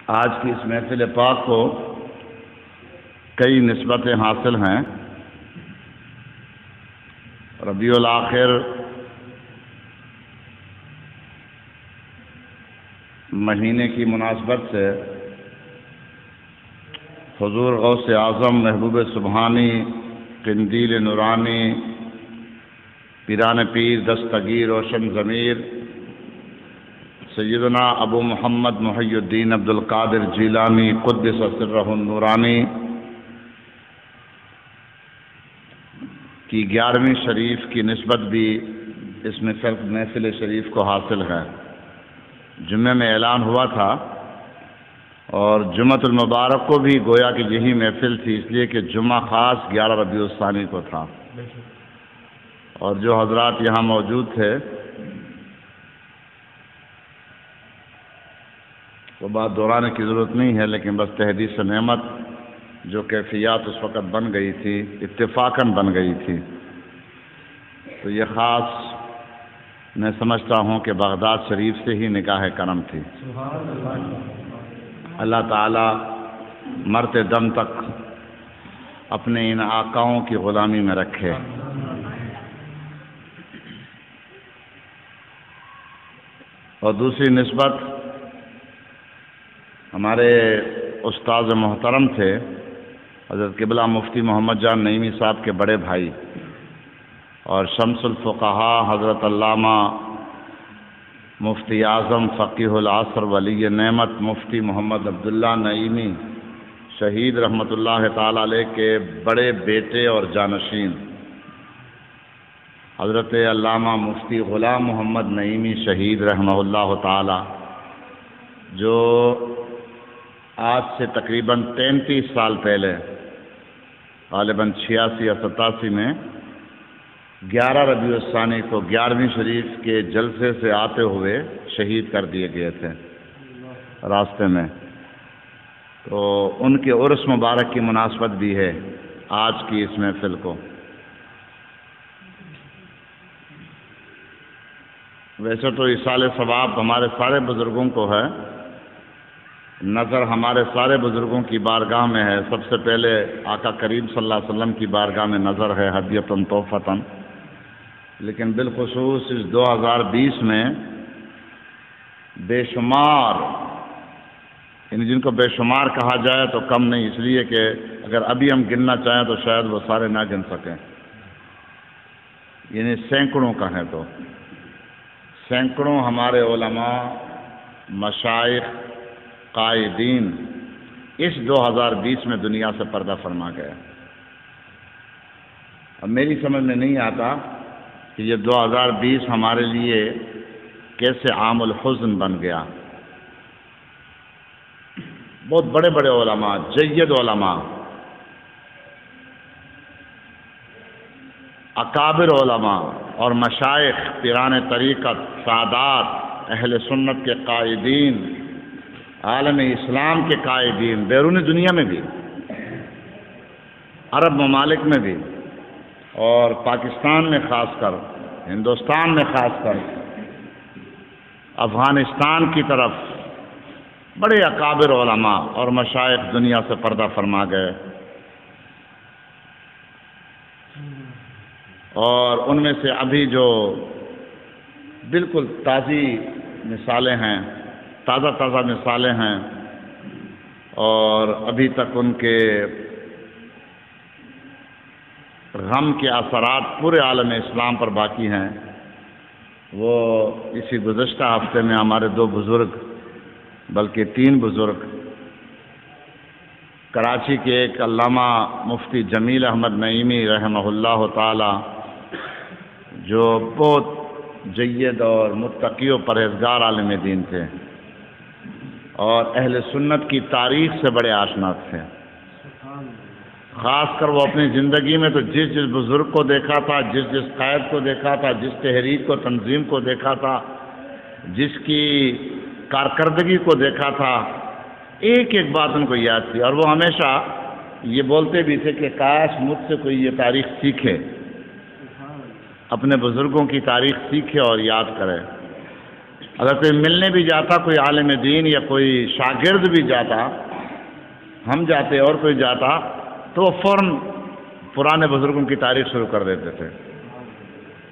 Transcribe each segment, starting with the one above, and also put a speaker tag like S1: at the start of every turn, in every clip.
S1: آج کی اس محفل پاک کو کئی نسبتیں حاصل ہیں۔ ربیع الآخر مہینے کی مناسبت سے حضور غوث اعظم محبوب سبحانی قندیل نورانی پیران پیر دستگیر روشن ضمیر سیدنا ابو محمد محی الدین عبد القادر جیلانی قدس سرہ النورانی کی 11ویں شریف کی نسبت بھی اس محفل شریف کو حاصل ہے۔ جمعہ میں اعلان ہوا تھا اور جمعۃ المبارک کو بھی گویا کہ یہی محفل تھی، اس لیے کہ جمعہ خاص 11 ربیع الثانی کو تھا، اور جو حضرات یہاں موجود تھے وہ بات دہرانے کی ضرورت نہیں ہے، لیکن بس تحدیث نعمت جو کیفیات اس وقت بن گئی تھی اتفاقاً بن گئی تھی، تو یہ خاص میں سمجھتا ہوں کہ بغداد شریف سے ہی نگاہ کرم تھی۔ اللہ تعالی مرتے دم تک اپنے ان آقاؤں کی غلامی میں رکھے۔ اور دوسری نسبت ہمارے استاذ محترم تھے حضرت قبلہ مفتی محمد جان نعیمی صاحب کے بڑے بھائی اور شمس الفقہاء حضرت علامہ مفتی اعظم فقیہ العصر ولی نعمت مفتی محمد عبداللہ نعیمی شہید رحمۃ اللہ تعالی علیہ کے بڑے بیٹے اور جانشین حضرت علامہ مفتی غلام محمد نعیمی شہید رحمہ اللہ تعالی، جو آج سے تقریباً 33 سال پہلے غالباً 86 یا 87 میں 11 ربیع الثانی کو 11ویں شریف کے جلسے سے آتے ہوئے شہید کر دیے گئے تھے راستے میں، تو ان کے عرس مبارک کی مناسبت بھی ہے آج کی اس محفل کو۔ ویسے تو ایصال ثواب ہمارے سارے بزرگوں کو ہے، نظر ہمارے سارے بزرگوں کی بارگاہ میں ہے، سب سے پہلے آقا کریم صلی اللہ علیہ وسلم کی بارگاہ میں نظر ہے ہدیۃً تحفۃً، لیکن بالخصوص اس 2020 میں بے شمار، یعنی جن کو بے شمار کہا جائے تو کم نہیں، اس لیے کہ اگر ابھی ہم گننا چاہیں تو شاید وہ سارے نہ گن سکیں، یعنی سینکڑوں کا ہے، تو سینکڑوں ہمارے علماء مشائخ قائدین اس 2020 میں دنیا سے پردہ فرما گئے۔ اب میری سمجھ میں نہیں آتا کہ یہ 2020 ہمارے لیے کیسے عام الحزن بن گیا۔ بہت بڑے بڑے علماء، جید علماء، اکابر علماء اور مشائخ، پیران طریقت، سادات، اہل سنت کے قائدین، عالم اسلام کے قائدین، بیرون دنیا میں بھی، عرب ممالک میں بھی، اور پاکستان میں خاص کر، ہندوستان میں خاص کر، افغانستان کی طرف بڑے اکابر علماء اور مشائخ دنیا سے پردہ فرما گئے، اور ان میں سے ابھی جو بالکل تازی مثالیں ہیں، تازہ مثالیں ہیں، اور ابھی تک ان کے غم کے اثرات پورے عالم اسلام پر باقی ہیں، وہ اسی گزشتہ ہفتے میں ہمارے 2 بزرگ، بلکہ 3 بزرگ، کراچی کے ایک علامہ مفتی جمیل احمد نعیمی رحمہ اللہ تعالی، جو بہت جید اور متقی و پرہیزگار عالم دین تھے اور اہل سنت کی تاریخ سے بڑے آشنا تھے، خاص کر وہ اپنی زندگی میں تو جس بزرگ کو دیکھا تھا، جس قائد کو دیکھا تھا، جس تحریک کو، تنظیم کو دیکھا تھا، جس کی کارکردگی کو دیکھا تھا، ایک ایک بات ان کو یاد تھی، اور وہ ہمیشہ یہ بولتے بھی تھے کہ کاش مجھ سے کوئی یہ تاریخ سیکھے، اپنے بزرگوں کی تاریخ سیکھے اور یاد کرے۔ اگر کوئی ملنے بھی جاتا، کوئی عالم دین یا کوئی شاگرد بھی جاتا، ہم جاتے اور کوئی جاتا، تو وہ فوراً پرانے بزرگوں کی تاریخ شروع کر دیتے تھے۔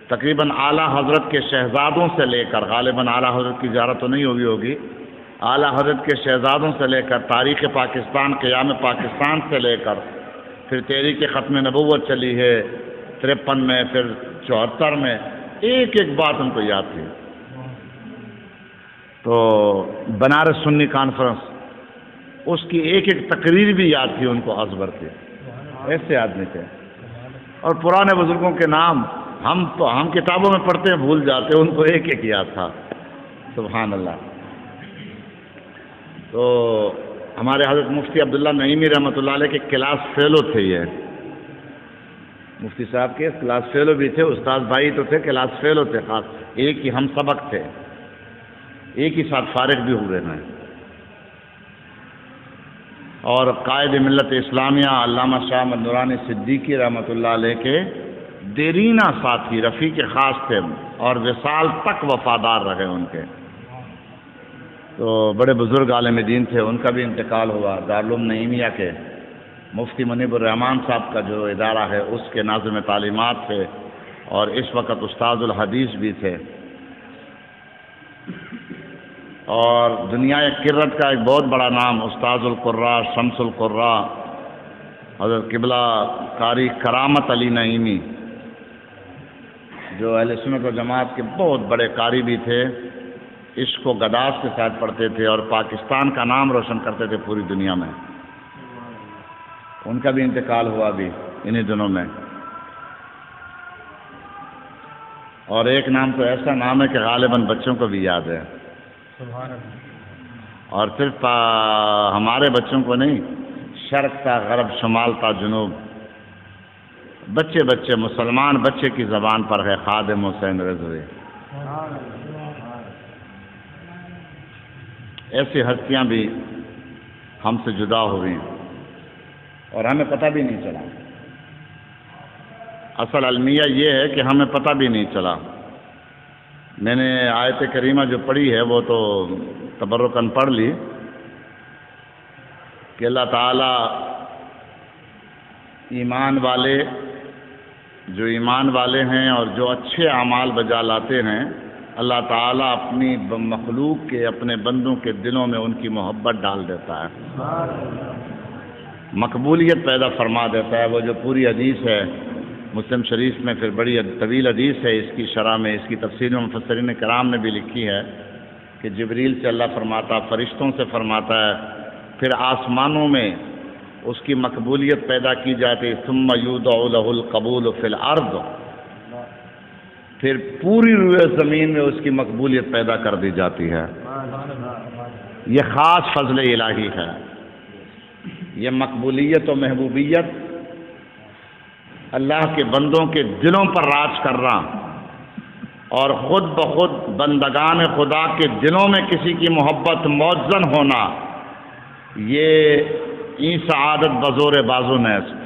S1: تقریباً اعلیٰ حضرت کے شہزادوں سے لے کر، غالباً اعلیٰ حضرت کی زیارت تو نہیں ہوگی، اعلیٰ حضرت کے شہزادوں سے لے کر تاریخ پاکستان، قیام پاکستان سے لے کر پھر تحریک ختم نبوت چلی ہے 53 میں، پھر 74 میں، ایک ایک بات ان کو یاد تھی۔ تو بنارس سنی کانفرنس، اس کی ایک ایک تقریر بھی یاد تھی ان کو ازبر کی، ایسے آدمی تھے۔ اور پرانے بزرگوں کے نام ہم کتابوں میں پڑھتے ہیں بھول جاتے ہیں، ان کو ایک ایک یاد تھا، سبحان اللہ۔ تو ہمارے حضرت مفتی عبداللہ نعیمی رحمۃ اللہ علیہ کے کلاس فیلو تھے، یہ مفتی صاحب کے کلاس فیلو بھی تھے، استاد بھائی تو تھے، کلاس فیلو تھے، خاص ایک ہی ہم سبق تھے، ایک ہی ساتھ فارغ بھی ہوئے ہیں۔ اور قائد ملت اسلامیہ علامہ شاہ احمد نورانی صدیقی رحمۃ اللہ علیہ کے دیرینہ ساتھی، رفیق خاص تھے، اور وصال تک وفادار رہے ان کے۔ تو بڑے بزرگ عالم دین تھے، ان کا بھی انتقال ہوا۔ دارالعلوم نعیمیہ کے مفتی منیب الرحمان صاحب کا جو ادارہ ہے اس کے ناظم تعلیمات تھے، اور اس وقت استاد الحدیث بھی تھے۔ اور دنیا کرت کا ایک بہت بڑا نام استاد القراء شمس القراء حضرت قبلہ قاری کرامت علی نعیمی، جو اہل سنت و جماعت کے بہت بڑے قاری بھی تھے، عشق و گداز کے ساتھ پڑھتے تھے اور پاکستان کا نام روشن کرتے تھے پوری دنیا میں۔ ان کا بھی انتقال ہوا بھی انہی دنوں میں۔ اور ایک نام تو ایسا نام ہے کہ غالباً بچوں کو بھی یاد ہے، اور صرف ہمارے بچوں کو نہیں، شرق تا غرب، شمال تا جنوب، بچے بچے مسلمان بچے کی زبان پر ہے خادم حسین رضوی۔ ایسی ہستیاں بھی ہم سے جدا ہوئی اور ہمیں پتہ بھی نہیں چلا۔ اصل المیہ یہ ہے کہ ہمیں پتہ بھی نہیں چلا۔ میں نے آیت کریمہ جو پڑھی ہے وہ تو تبرکاً پڑھ لی کہ اللہ تعالیٰ ایمان والے ہیں اور جو اچھے اعمال بجا لاتے ہیں، اللہ تعالیٰ اپنی مخلوق کے، اپنے بندوں کے دلوں میں ان کی محبت ڈال دیتا ہے، مقبولیت پیدا فرما دیتا ہے۔ وہ جو پوری حدیث ہے مسلم شریف میں، پھر بڑی طویل حدیث ہے، اس کی شرح میں، اس کی تفسیر میں مفسرین کرام نے بھی لکھی ہے کہ جبریل سے اللہ فرماتا، فرشتوں سے فرماتا ہے، پھر آسمانوں میں اس کی مقبولیت پیدا کی جاتی، ثم یودع لہ القبول فی الارض، پھر پوری روئے زمین میں اس کی مقبولیت پیدا کر دی جاتی ہے۔ یہ خاص فضل الہی ہے، یہ مقبولیت و محبوبیت اللہ کے بندوں کے دلوں پر راج کر رہا، اور خود بخود بندگان خدا کے دلوں میں کسی کی محبت موزن ہونا، یہ این سعادت بزور بازو نیست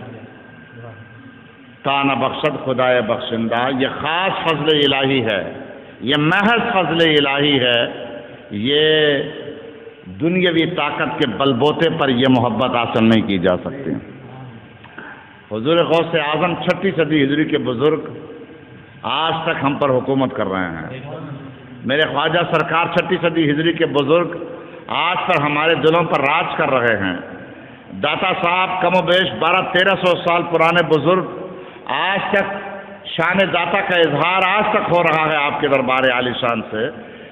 S1: تانا بخشد خدائے بخشندہ، یہ خاص فضل الہی ہے، یہ محض فضل الہی ہے، یہ دنیاوی طاقت کے بل بوتے پر یہ محبت حاصل نہیں کی جا سکتی۔ حضور غوث اعظم 6 صدی ہجری کے بزرگ آج تک ہم پر حکومت کر رہے ہیں۔ میرے خواجہ سرکار 6 صدی ہجری کے بزرگ آج پر ہمارے دلوں پر راج کر رہے ہیں۔ داتا صاحب کم و بیش 1200-1300 سال پرانے بزرگ آج تک شان داتا کا اظہار آج تک ہو رہا ہے آپ کے دربار عالی شان سے۔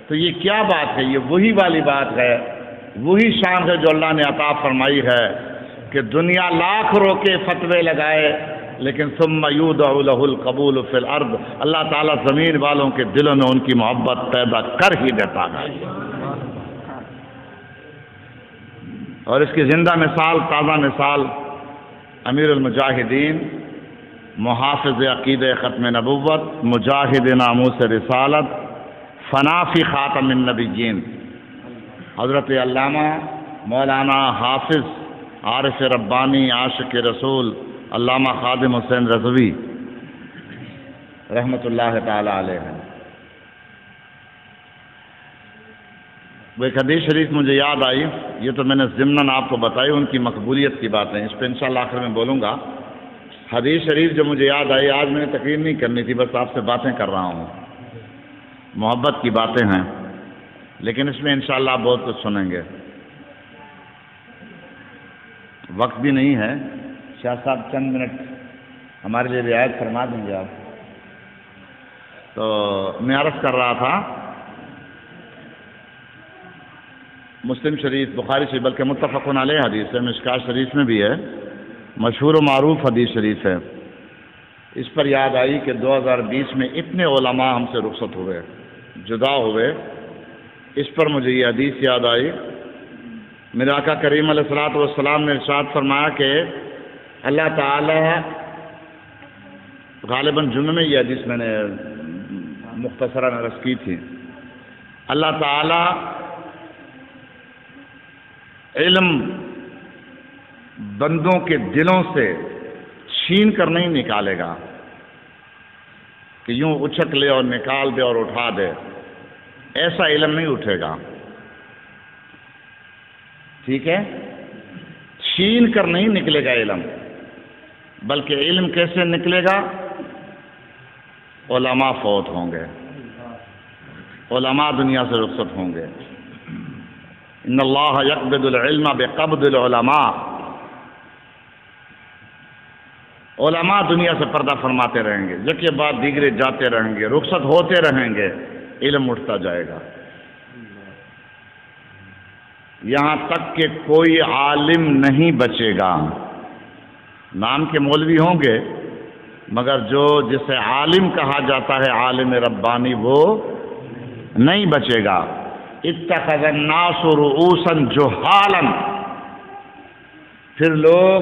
S1: تو یہ کیا بات ہے؟ یہ وہی والی بات ہے، وہی شان ہے جو اللہ نے عطا فرمائی ہے کہ دنیا لاکھ روکے فتوے لگائے، لیکن ثم یودع لہ القبول فی الارض، اللہ تعالیٰ زمین والوں کے دلوں میں ان کی محبت پیدا کر ہی دیتا ہے۔ اور اس کی زندہ مثال، تازہ مثال امیر المجاہدین، محافظ عقید ختم نبوت، مجاہد ناموس رسالت، فنا فی خاتم النبیین، حضرت علامہ مولانا حافظ عارف ربانی عاشق رسول علامہ خادم حسین رضوی رحمۃ اللہ تعالی علیہ۔ وہ ایک حدیث شریف مجھے یاد آئی، یہ تو میں نے ضمناً آپ کو بتائی، ان کی مقبولیت کی باتیں، اس پہ انشاءاللہ آخر میں بولوں گا۔ حدیث شریف جو مجھے یاد آئی، آج میں نے تقریر نہیں کرنی تھی، بس آپ سے باتیں کر رہا ہوں، محبت کی باتیں ہیں، لیکن اس میں انشاءاللہ آپ بہت کچھ سنیں گے۔ وقت بھی نہیں ہے، شاہ صاحب چند منٹ ہمارے لیے رعایت فرما دیں گے آپ؟ تو میں عرض کر رہا تھا، مسلم شریف، بخاری شریف، بلکہ متفق علیہ حدیث ہے، مشکاۃ شریف میں بھی ہے، مشہور و معروف حدیث شریف ہے۔ اس پر یاد آئی کہ 2020 میں اتنے علماء ہم سے رخصت ہوئے، جدا ہوئے، اس پر مجھے یہ حدیث یاد آئی۔ میرے آقا کریم علیہ الصلوۃ والسلام نے ارشاد فرمایا کہ اللہ تعالی، غالباً جمعہ میں یہ حدیث میں نے مختصراً عرض کی تھی، اللہ تعالی علم بندوں کے دلوں سے چھین کر نہیں نکالے گا کہ یوں اچھک لے اور نکال دے اور اٹھا دے، ایسا علم نہیں اٹھے گا، ٹھیک ہے؟ چھین کر نہیں نکلے گا علم، بلکہ علم کیسے نکلے گا؟ علماء فوت ہوں گے، علماء دنیا سے رخصت ہوں گے۔ ان اللہ یقبض العلم بقبض العلماء، علماء دنیا سے پردہ فرماتے رہیں گے، یکے بعد دیگرے جاتے رہیں گے، رخصت ہوتے رہیں گے، علم اٹھتا جائے گا، یہاں تک کہ کوئی عالم نہیں بچے گا۔ نام کے مولوی ہوں گے، مگر جسے عالم کہا جاتا ہے، عالم ربانی، وہ نہیں بچے گا۔ اتخذ الناس رؤوسا جہالا، پھر لوگ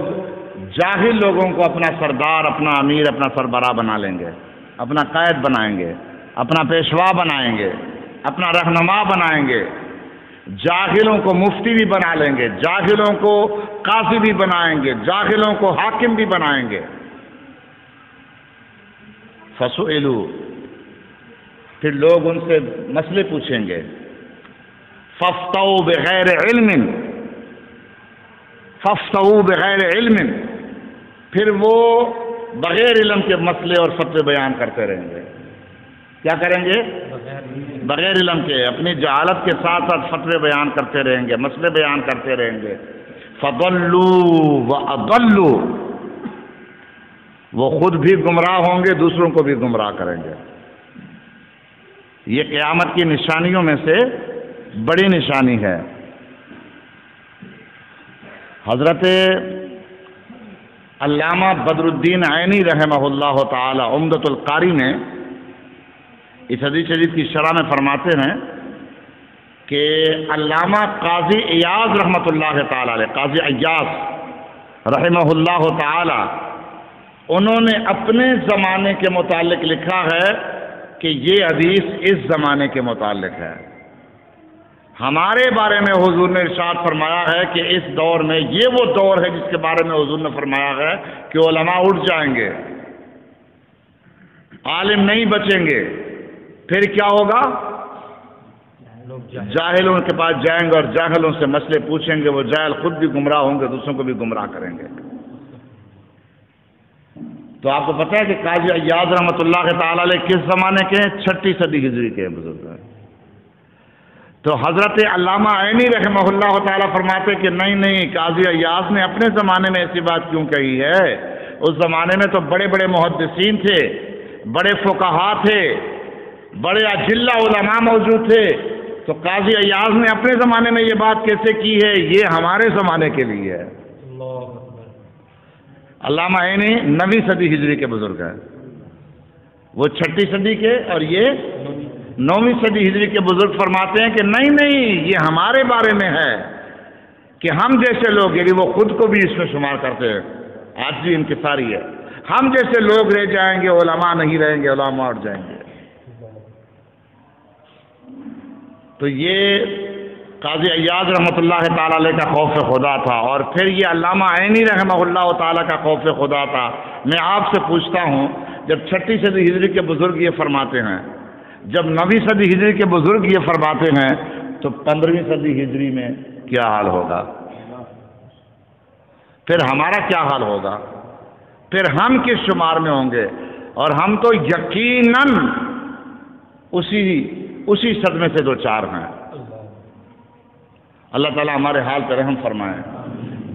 S1: جاہل لوگوں کو اپنا سردار، اپنا امیر، اپنا سربراہ بنا لیں گے، اپنا قائد بنائیں گے، اپنا پیشوا بنائیں گے، اپنا رہنما بنائیں گے، جاہلوں کو مفتی بھی بنا لیں گے، جاہلوں کو قاضی بھی بنائیں گے، جاہلوں کو حاکم بھی بنائیں گے۔ فسئلوا، پھر لوگ ان سے مسئلے پوچھیں گے، فافتوا بغیر علم، فافتوا بغیر علم، پھر وہ بغیر علم کے مسئلے اور فتوے بیان کرتے رہیں گے۔ کیا کریں گے؟ بغیر علم کے، اپنی جہالت کے ساتھ ساتھ فتوے بیان کرتے رہیں گے، مسئلے بیان کرتے رہیں گے۔ فضلوا واضلوا، وہ خود بھی گمراہ ہوں گے، دوسروں کو بھی گمراہ کریں گے۔ یہ قیامت کی نشانیوں میں سے بڑی نشانی ہے۔ حضرت علامہ بدر الدین عینی رحمہ اللہ تعالی عمدۃ القاری نے اس حدیث شریف کی شرح میں فرماتے ہیں کہ علامہ قاضی ایاز رحمۃ اللہ تعالی علیہ، قاضی ایاز رحمہ اللہ تعالی، انہوں نے اپنے زمانے کے متعلق لکھا ہے کہ یہ حدیث اس زمانے کے متعلق ہے۔ ہمارے بارے میں حضور نے ارشاد فرمایا ہے کہ اس دور میں، یہ وہ دور ہے جس کے بارے میں حضور نے فرمایا ہے کہ علماء اٹھ جائیں گے، عالم نہیں بچیں گے، پھر کیا ہوگا؟ جاہلوں کے پاس جائیں گے اور جاہلوں سے مسئلے پوچھیں گے، وہ جاہل خود بھی گمراہ ہوں گے، دوسروں کو بھی گمراہ کریں گے۔ تو آپ کو پتہ ہے کہ قاضی ایاز رحمۃ اللہ تعالی علیہ کس زمانے کے ہیں؟ 6 صدی ہجری کے بزرگ ہیں۔ تو حضرت علامہ عینی رحمہ اللہ تعالیٰ فرماتے کہ نہیں، قاضی ایاز نے اپنے زمانے میں ایسی بات کیوں کہی ہے؟ اس زمانے میں تو بڑے بڑے محدثین تھے، بڑے فقہا تھے، بڑے اجلہ علماء موجود تھے، تو قاضی ایاز نے اپنے زمانے میں یہ بات کیسے کی ہے؟ یہ ہمارے زمانے کے لیے ہے۔ علامہ عینی 9ویں صدی ہجری کے بزرگ ہیں، وہ 6 صدی کے اور یہ 9ویں صدی ہجری کے بزرگ فرماتے ہیں کہ نہیں، یہ ہمارے بارے میں ہے کہ ہم جیسے لوگ، یعنی وہ خود کو بھی اس میں شمار کرتے ہیں، آج بھی انکساری ہے، ہم جیسے لوگ رہ جائیں گے، علماء نہیں رہیں گے، علماء اٹھ جائیں گے۔ تو یہ قاضی ایاز رحمۃ اللہ تعالیٰ علیہ کا خوف خدا تھا، اور پھر یہ علامہ عینی رحمہ اللہ تعالیٰ کا خوف خدا تھا۔ میں آپ سے پوچھتا ہوں، جب 6 صدی ہجری کے بزرگ یہ فرماتے ہیں، جب 9ویں صدی ہجری کے بزرگ یہ فرماتے ہیں، تو 15ویں صدی ہجری میں کیا حال ہوگا؟ پھر ہمارا کیا حال ہوگا؟ پھر ہم کس شمار میں ہوں گے؟ اور ہم تو یقیناً اسی صدمے سے دو چار ہیں۔ اللہ تعالیٰ ہمارے حال پہ رحم فرمائے۔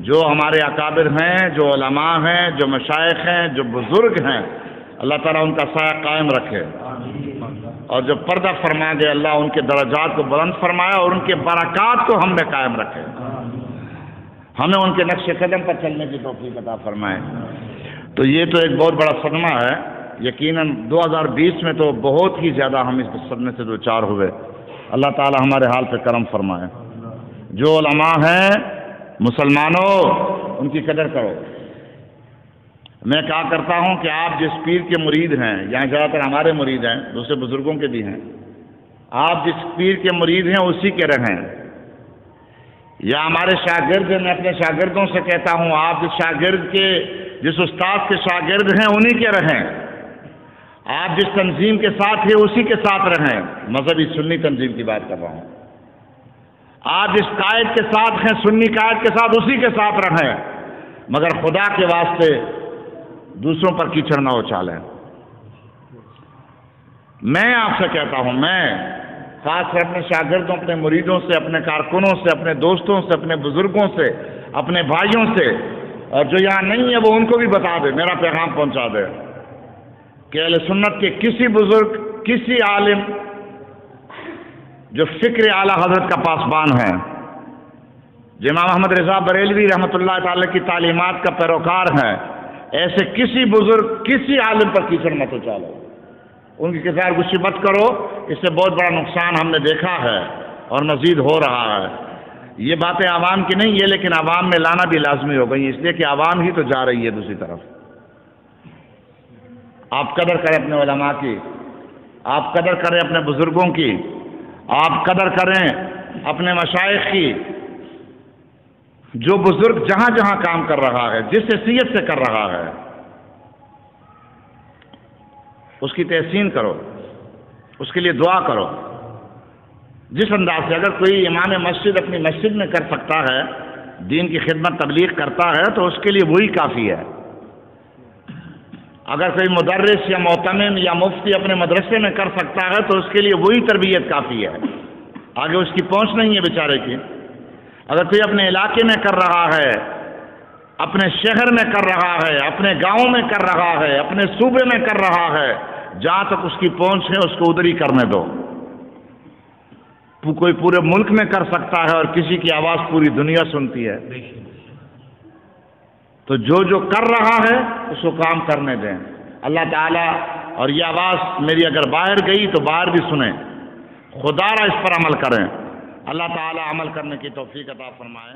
S1: جو ہمارے اکابر ہیں، جو علماء ہیں، جو مشائخ ہیں، جو بزرگ ہیں، اللہ تعالیٰ ان کا سایہ قائم رکھے، اور جو پردہ فرما گئے اللہ ان کے درجات کو بلند فرمائے اور ان کے برکات کو ہم میں قائم رکھے، ہمیں ان کے نقش قدم پر چلنے کی توفیق عطا فرمائے۔ تو یہ تو ایک بہت بڑا صدمہ ہے، یقیناً 2020 میں تو بہت ہی زیادہ ہم اس صدمے سے دو چار ہوئے۔ اللہ تعالیٰ ہمارے حال پہ کرم فرمائے۔ جو علماء ہیں مسلمانوں، ان کی قدر کرو۔ میں کہا کرتا ہوں کہ آپ جس پیر کے مرید ہیں، یہاں زیادہ تر ہمارے مرید ہیں، دوسرے بزرگوں کے بھی ہیں، آپ جس پیر کے مرید ہیں اسی کے رہیں، یا ہمارے شاگرد ہیں، میں اپنے شاگردوں سے کہتا ہوں آپ جس استاد کے شاگرد ہیں انہی کے رہیں، آپ جس تنظیم کے ساتھ ہیں اسی کے ساتھ رہیں۔ مذہبی سنی تنظیم کی بات کر رہا ہوں۔ آپ جس قائد کے ساتھ ہیں، سنی قائد کے ساتھ، اسی کے ساتھ رہیں، مگر خدا کے واسطے دوسروں پر کیچڑ نہ اچھالیں۔ میں آپ سے کہتا ہوں، میں خاص کر اپنے شاگردوں، اپنے مریدوں سے، اپنے کارکنوں سے، اپنے دوستوں سے، اپنے بزرگوں سے، اپنے بھائیوں سے، اور جو یہاں نہیں ہے وہ ان کو بھی بتا دے، میرا پیغام پہنچا دے کہ اہل سنت کے کسی بزرگ، کسی عالم جو فکر اعلیٰ حضرت کا پاسبان ہے، جو امام احمد رضا بریلوی رحمۃ اللہ تعالی کی تعلیمات کا پیروکار ہے، ایسے کسی بزرگ، کسی عالم پر کیچڑ مت اچھالو، ان کی کردار گشی مت کرو۔ اس سے بہت بڑا نقصان ہم نے دیکھا ہے اور مزید ہو رہا ہے۔ یہ باتیں عوام کی نہیں ہے، لیکن عوام میں لانا بھی لازمی ہو گئی، اس لیے کہ عوام ہی تو جا رہی ہے دوسری طرف۔ آپ قدر کریں اپنے علماء کی، آپ قدر کریں اپنے بزرگوں کی، آپ قدر کریں اپنے مشائخ کی۔ جو بزرگ جہاں جہاں کام کر رہا ہے، جس حیثیت سے کر رہا ہے، اس کی تحسین کرو، اس کے لیے دعا کرو۔ جس انداز سے اگر کوئی امام مسجد اپنی مسجد میں کر سکتا ہے، دین کی خدمت تبلیغ کرتا ہے، تو اس کے لیے وہی کافی ہے۔ اگر کوئی مدرس یا معتمم یا مفتی اپنے مدرسے میں کر سکتا ہے، تو اس کے لیے وہی تربیت کافی ہے، آگے اس کی پہنچ نہیں ہے بیچارے کی۔ اگر کوئی اپنے علاقے میں کر رہا ہے، اپنے شہر میں کر رہا ہے، اپنے گاؤں میں کر رہا ہے، اپنے صوبے میں کر رہا ہے، جہاں تک اس کی پہنچ ہے اس کو ادھر ہی کرنے دو۔ کوئی پورے ملک میں کر سکتا ہے اور کسی کی آواز پوری دنیا سنتی ہے، تو جو کر رہا ہے اس کو کام کرنے دیں۔ اللہ تعالیٰ، اور یہ آواز میری اگر باہر گئی تو باہر بھی سنیں، خدا را اس پر عمل کریں۔ اللہ تعالیٰ عمل کرنے کی توفیق عطا فرمائے۔